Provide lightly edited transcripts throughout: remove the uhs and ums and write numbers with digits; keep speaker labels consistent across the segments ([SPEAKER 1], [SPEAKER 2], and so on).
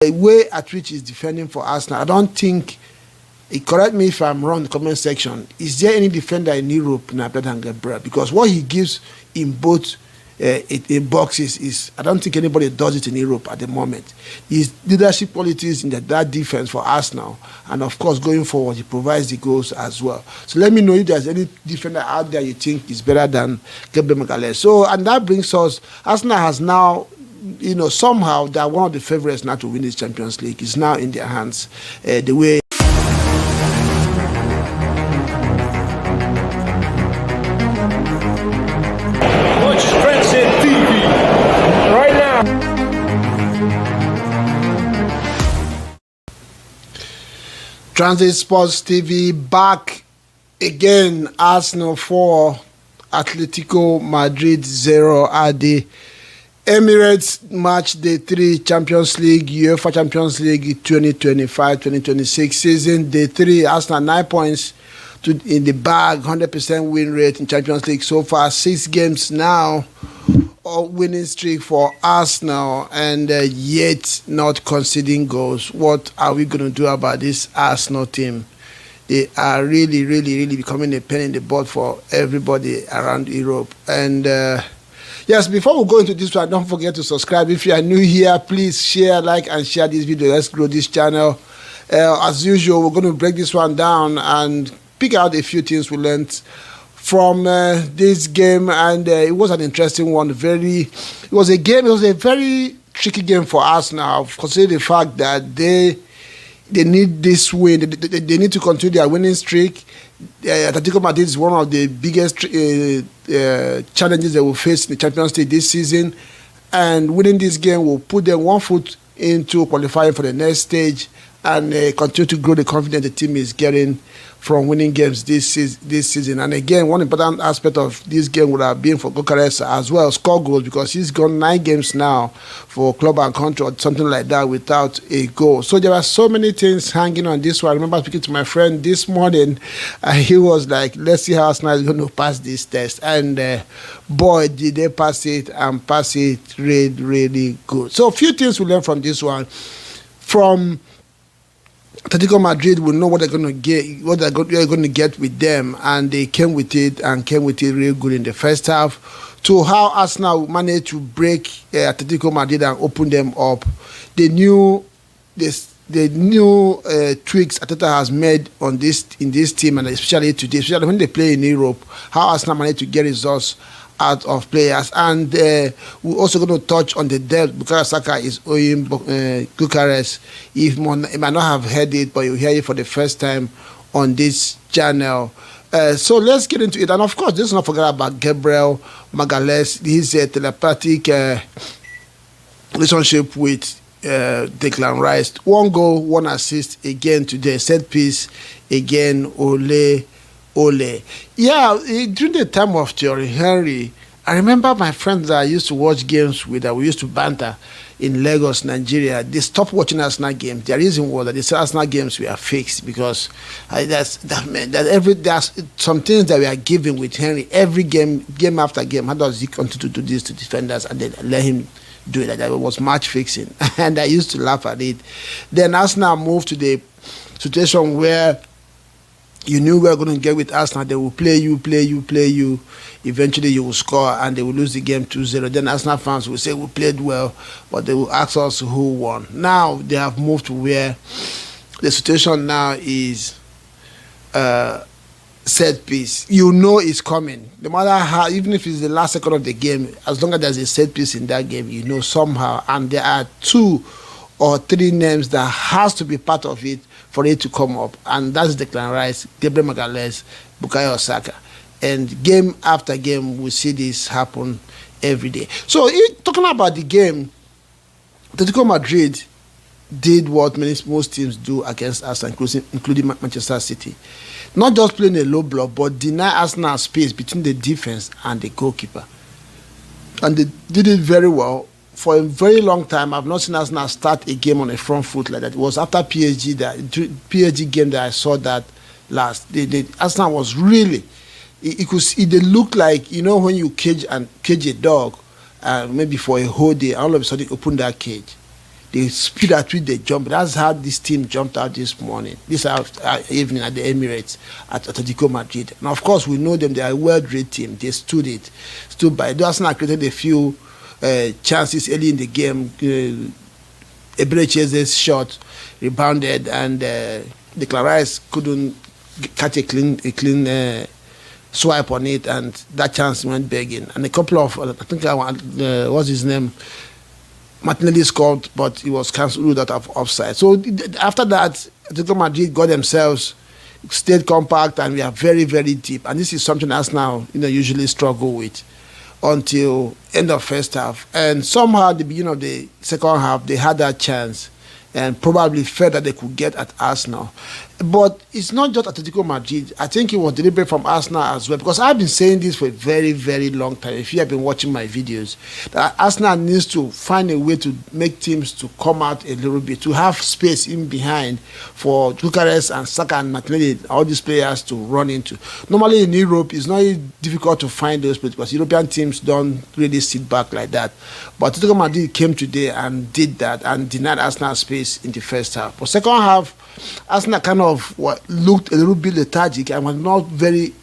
[SPEAKER 1] The way at which he's defending for Arsenal, I don't think, correct me if I'm wrong in the comment section, is there any defender in Europe now better than Gabriel? Because what he gives in both in boxes is, I don't think anybody does it in Europe at the moment. His leadership qualities in that defense for Arsenal, and of course going forward, he provides the goals as well. So let me know if there's any defender out there you think is better than Gabriel Magalhaes. So, and that brings us, Arsenal has now, you know, somehow they're one of the favorites now to win this Champions League. It's now in their hands. The way Transit Sports TV back again. Arsenal 4, Atletico Madrid 0 at the Emirates Match Day 3 Champions League, UEFA Champions League 2025-2026 season. Day 3, Arsenal 9 points in the bag, 100% win rate in Champions League so far. 6 games now, winning streak for Arsenal, and yet not conceding goals. What are we going to do about this Arsenal team? They are really, really, really becoming a pain in the butt for everybody around Europe. And yes, before we go into this one, don't forget to subscribe. If you are new here, please share, like, and share this video. Let's grow this channel. As usual, we're going to break this one down and pick out a few things we learned from this game, and it was an interesting one. It was a very tricky game for us now, considering the fact that they need this win. They need to continue their winning streak. Atletico Madrid is one of the biggest challenges they will face in the Champions League this season, and winning this game will put them 1 foot into qualifying for the next stage and continue to grow the confidence the team is getting from winning games this season. And again, one important aspect of this game would have been for Gokares as well, score goals, because he's gone 9 games now for club and country or something like that without a goal. So there are so many things hanging on this one. I remember speaking to my friend this morning, and he was like, let's see how Arsenal is going to pass this test. And boy, did they pass it, and pass it really, really good. So a few things we learned from this one. From Atletico Madrid will know what they're going to get, what they're going to get with them, and they came with it real good in the first half. To how Arsenal managed to break Atletico Madrid and open them up, the new tweaks Arteta has made in this team, and especially today, especially when they play in Europe, how Arsenal managed to get results out of players. And we're also going to touch on the depth Bukayo Saka is owing Bucharest. He might not have heard it, but you hear it for the first time on this channel. So let's get into it. And of course, let's not forget about Gabriel Magalhaes. His telepathic relationship with Declan Rice. 1 goal, 1 assist again today. Set piece again. Ole. Yeah, during the time of Thierry Henry, I remember my friends that I used to watch games with, that we used to banter in Lagos, Nigeria. They stopped watching Arsenal games. The reason was that they said Arsenal games were fixed, because there's some things that we are giving with Henry every game after game. How does he continue to do this to defenders, and then let him do it like that? It was match fixing, and I used to laugh at it. Then Arsenal moved to the situation where you knew we were going to get with Arsenal. They will play you. Eventually, you will score, and they will lose the game 2-0. Then Arsenal fans will say we played well, but they will ask us who won. Now they have moved to where the situation now is set piece. You know it's coming. No matter how, even if it's the last second of the game, as long as there's a set piece in that game, you know somehow. And there are 2 or 3 names that has to be part of it for it to come up, and that's Declan Rice, Gabriel Magalhaes, Bukayo Saka. And game after game, we see this happen every day. So, talking about the game, Atletico Madrid did what most teams do against Arsenal, including Manchester City. Not just playing a low block, but deny Arsenal space between the defense and the goalkeeper. And they did it very well. For a very long time, I've not seen Arsenal start a game on a front foot like that. It was after PSG game that I saw that last. Arsenal was really, it looked like, you know, when you cage a dog, maybe for a whole day, all of a sudden open that cage. the speed at which they jump. That's how this team jumped out this evening at the Emirates at Atletico Madrid. And of course, we know them. They are a well-drilled team. They stood by. Arsenal created a few chances early in the game. Eberechi's shot rebounded, and the Clarice couldn't catch a clean swipe on it, and that chance went begging. And a couple of, I think, what's his name? Martinelli scored, but it was cancelled out of offside. So after that, Atletico Madrid got themselves, stayed compact, and we are very, very deep. And this is something Arsenal, usually struggle with until end of first half. And somehow at the beginning of the second half, they had that chance and probably felt that they could get at Arsenal. But it's not just Atletico Madrid. I think it was deliberate from Arsenal as well, because I've been saying this for a very, very long time. If you have been watching my videos, that Arsenal needs to find a way to make teams to come out a little bit, to have space in behind for Bucharest and Saka and Martinelli, all these players to run into. Normally in Europe, it's not difficult to find those players because European teams don't really sit back like that. But Atletico Madrid came today and did that and denied Arsenal space in the first half. But second half, Arsenal kind of looked a little bit lethargic and was not very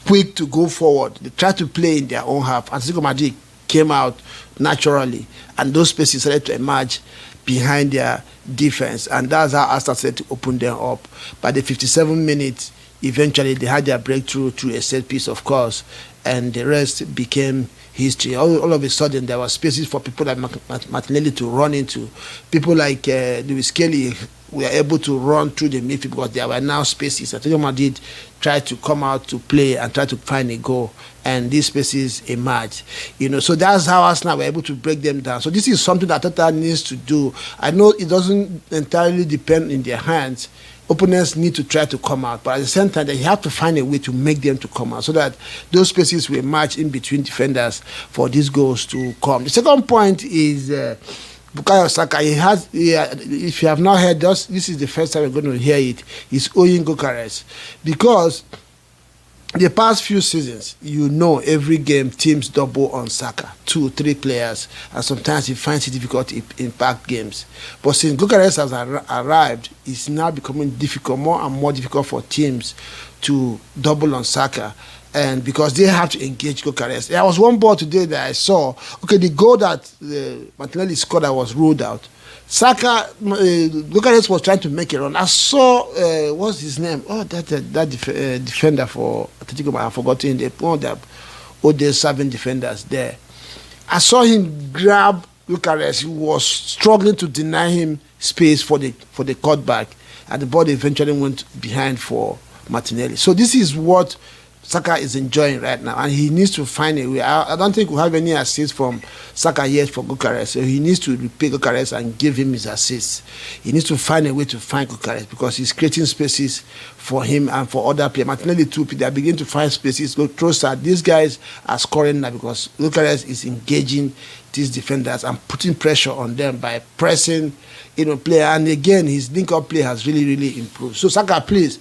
[SPEAKER 1] quick to go forward. They tried to play in their own half. Atletico Madrid came out naturally, and those spaces started to emerge behind their defense, and that's how Arsenal started to open them up. By the 57 minutes, eventually they had their breakthrough through a set piece, of course, and the rest became history. All of a sudden, there were spaces for people like Martinelli to run into. People like Lewis Kelly were able to run through the midfield because there were now spaces. Atletico Madrid tried to come out to play and try to find a goal, and these spaces emerged. So that's how Arsenal were able to break them down. So this is something that Tata needs to do. I know it doesn't entirely depend in their hands. Opponents need to try to come out, but at the same time, they have to find a way to make them to come out so that those spaces will match in between defenders for these goals to come. The second point is Bukayo Saka. If you have not heard this is the first time you're going to hear it. He's owing Bucharest because the past few seasons, every game teams double on Saka, 2-3 players, and sometimes he finds it difficult to impact games. But since Bucharest has arrived, it's now becoming more and more difficult for teams to double on Saka, and because they have to engage Bucharest. There was one ball today that I saw. Okay, the goal that Martinelli scored that was ruled out. Saka, Bucharest was trying to make a run. I saw, what's his name? Oh, that defender for Atletico, I've forgotten one of the old serving defenders there. I saw him grab Bucharest. He was struggling to deny him space for the cutback, and the ball eventually went behind for Martinelli. So this is what Saka is enjoying right now, and he needs to find a way. I don't think we have any assists from Saka yet for Bucharest, so he needs to repay Bucharest and give him his assists. He needs to find a way to find Bucharest because he's creating spaces for him and for other players. Martinelli too, they are beginning to find spaces. Go Trossard. These guys are scoring now because Bucharest is engaging these defenders and putting pressure on them by pressing, player. And again, his link-up play has really, really improved. So Saka, please,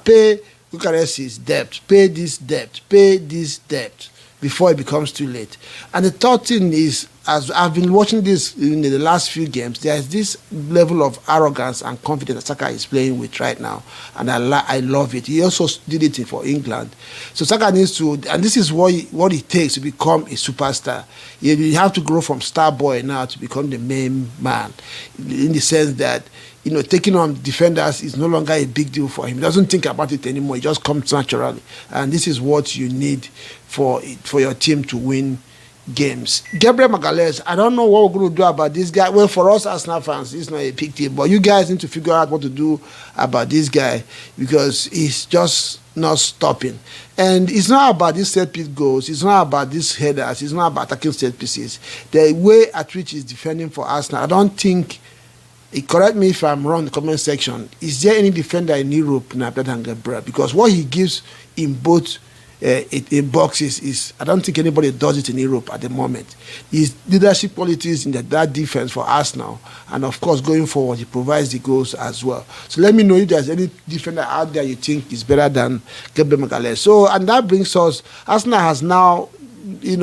[SPEAKER 1] pay Bucharest's debt, pay this debt before it becomes too late. And the third thing is, as I've been watching this in the last few games, there's this level of arrogance and confidence that Saka is playing with right now, and I love it. He also did it for England. So Saka needs to, and this is what it takes to become a superstar. You have to grow from star boy now to become the main man, in the sense that taking on defenders is no longer a big deal for him. He doesn't think about it anymore. It just comes naturally. And this is what you need for your team to win games. Gabriel Magalhaes, I don't know what we're going to do about this guy. Well, for us Arsenal fans, it's not a big deal. But you guys need to figure out what to do about this guy because he's just not stopping. And it's not about these set piece goals. It's not about these headers. It's not about attacking set pieces. The way at which he's defending for Arsenal, I don't think, correct me if I'm wrong in the comment section, is there any defender in Europe now better than Gabriel? Because what he gives in both in boxes is, I don't think anybody does it in Europe at the moment. His leadership qualities in that defense for Arsenal, and of course going forward he provides the goals as well. So let me know if there's any defender out there you think is better than Gabriel Magalhaes. So, and that brings us, Arsenal has now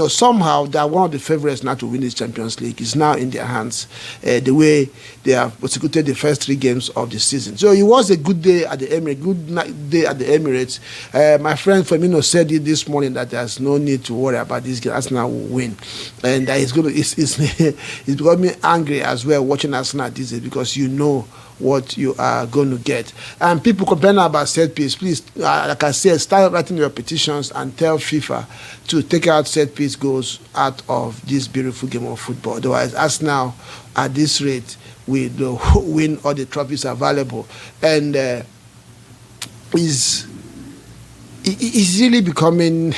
[SPEAKER 1] somehow they are one of the favorites now to win this Champions League. It's now in their hands, the way they have executed the first 3 games of the season. So it was a good day at the Emirates. Day at the Emirates. My friend Firmino said it this morning that there's no need to worry about this game. Arsenal will win, and that he's becoming angry as well watching Arsenal these days, because what you are going to get. And people complaining about set piece, please, like I said, start writing your petitions and tell FIFA to take out set piece goals out of this beautiful game of football. Otherwise, Arsenal at this rate will win all the trophies available. And is really becoming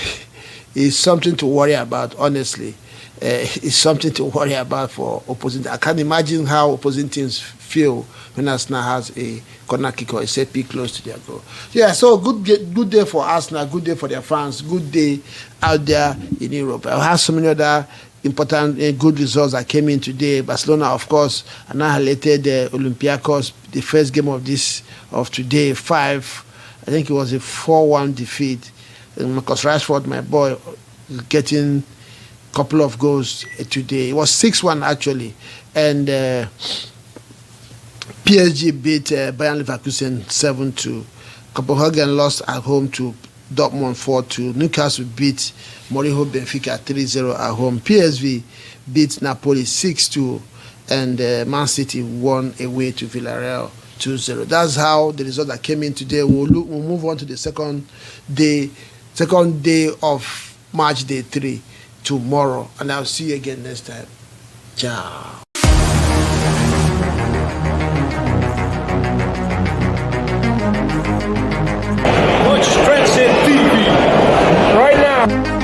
[SPEAKER 1] is something to worry about, honestly. It's something to worry about for opposing. I can't imagine how opposing teams feel when Arsenal has a corner kick or a set pick close to their goal. Yeah, so good day for Arsenal, good day for their fans, good day out there in Europe. I have so many other important good results that came in today. Barcelona, of course, annihilated Olympiacos, the first game of today, 5. I think it was a 4-1 defeat. And Marcus Rashford, my boy, getting a couple of goals today. It was 6-1 actually. And PSG beat Bayern Leverkusen 7-2. Copenhagen lost at home to Dortmund 4-2. Newcastle beat Moriho Benfica 3-0 at home. PSV beat Napoli 6-2. And Man City won away to Villarreal 2-0. That's how the result that came in today. We'll move on to the second day of March Day 3 tomorrow. And I'll see you again next time. Ciao.
[SPEAKER 2] Watch Trendset TV right now.